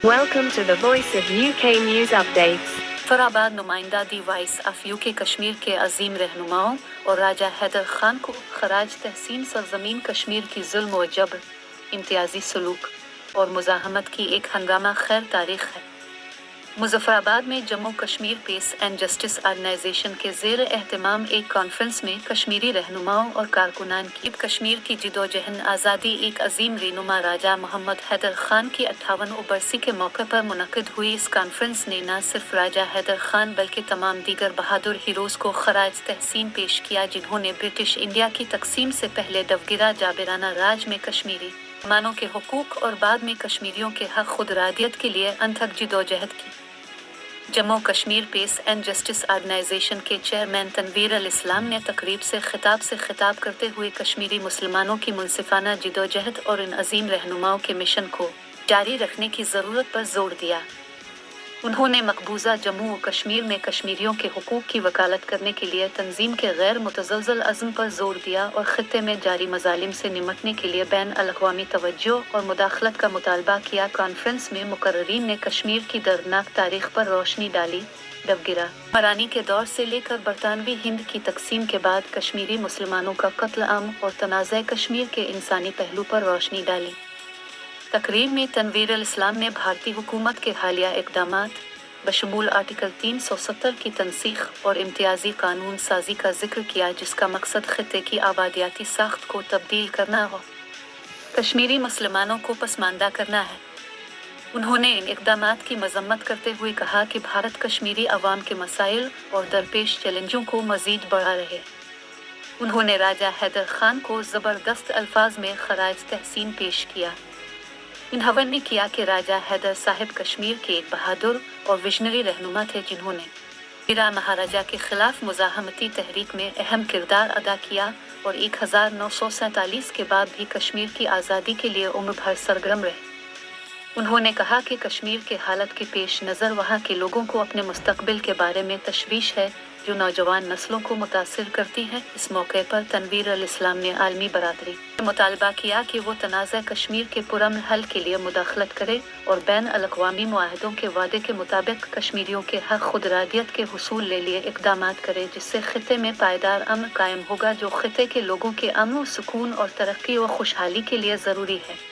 Welcome to the Voice of UK News Updates. फराबाद नुमाइंदा दी voice of UK Kashmir के अजीम रहनुमाओं और राजा हैदर खान को खराज तहसीन सरजमीन कश्मीर की जुल्म व जबर, इम्तियाजी सलूक और मुज़ाहमत की एक हंगामा खैर तारीख है। मुजफ्फराबाद में Jammu Kashmir peace and justice organisation के ज़ेर एहतमाम एक कॉन्फ्रेंस में कश्मीरी रहनुमाओं और कारकुनान की कश्मीर की जिदोजहद आज़ादी एक अजीम रहनुमा राजा मोहम्मद हैदर खान की 58वीं बरसी के मौके पर मुनक़िद हुई। इस कॉन्फ्रेंस ने न सिर्फ राजा हैदर खान बल्कि तमाम दीगर बहादुर हीरोज़ को खराज तहसीन पेश किया जिन्होंने ब्रिटिश इंडिया की तकसीम से पहले दवगिरा जाबिराना राज में कश्मीरी मानों के हुकूक और बाद में कश्मीरियों के हक खुदरादियत के लिए अनथक जिदोजहद की। Jammu Kashmir peace and justice organisation के चेयरमैन तनवीर अल इस्लाम ने तकरीब से खिताब करते हुए कश्मीरी मुसलमानों की मुनसिफाना जिदोजहद और इन अजीम रहनुमाओं के मिशन को जारी रखने की ज़रूरत पर जोर दिया। उन्होंने मकबूजा जम्मू व कश्मीर में कश्मीरियों के हुकूक की वकालत करने के लिए तंजीम के गैर मुतज़लज़ल अज़्म पर जोर दिया और ख़ित्ते में जारी मज़ालिम से निमटने के लिए बैन अल-अक़वामी तवज्जो और मुदाखलत का मुतालबा किया। कॉन्फ्रेंस में मुकर्ररीन ने कश्मीर की दर्दनाक तारीख पर रोशनी डाली। दवगिरा मरानी के दौर से लेकर बरतानवी हिंद की तकसीम के बाद कश्मीरी मुसलमानों का कत्ल आम और तनाज़े कश्मीर के इंसानी पहलू पर रोशनी डाली। तकरीर में तनवीर अल इस्लाम ने भारतीय हुकूमत के हालिया इक़दामात बशमूल आर्टिकल 370 की तनसीख और इम्तियाजी कानून साजी का जिक्र किया जिसका मकसद खित्ते की आबादियाती साख्त को तब्दील करना हो, कश्मीरी मुसलमानों को पसमानदा करना है। उन्होंने इन इक़दामात की मजम्मत करते हुए कहा कि भारत कश्मीरी अवाम के मसाइल और दरपेश चैलेंजों को मज़ीद बढ़ा रहे। उन्होंने राजा हैदर खान को ज़बरदस्त अल्फाज में खराज तहसीन पेश किया। इन्हवन ने किया कि राजा हैदर साहिब कश्मीर के एक बहादुर और विजनरी रहनुमा थे जिन्होंने मीरा महाराजा के खिलाफ मुज़ाहमती तहरीक में अहम किरदार अदा किया और 1947 के बाद भी कश्मीर की आज़ादी के लिए उम्र भर सरगर्म रहे। उन्होंने कहा कि कश्मीर के हालत के पेश नज़र वहाँ के लोगों को अपने मुस्तकबिल के बारे में तशवीश है जो नौजवान नस्लों को मुतासिर करती है। इस मौके पर तनवीर अल इस्लाम ने आलमी बरादरी से मुतालबा किया कि वो तनाज़ा कश्मीर के पुरअमन हल के लिए मुदाखलत करे और बैन अल-अक़वामी मुआहदों के वादे के मुताबिक कश्मीरियों के हक खुदरादियत के हुसूल ले लिए इक़दामात करे जिससे खित्ते में पायदार अमन कायम होगा जो खित्ते के लोगों के अमन, सुकून और तरक्की व खुशहाली के लिए ज़रूरी है।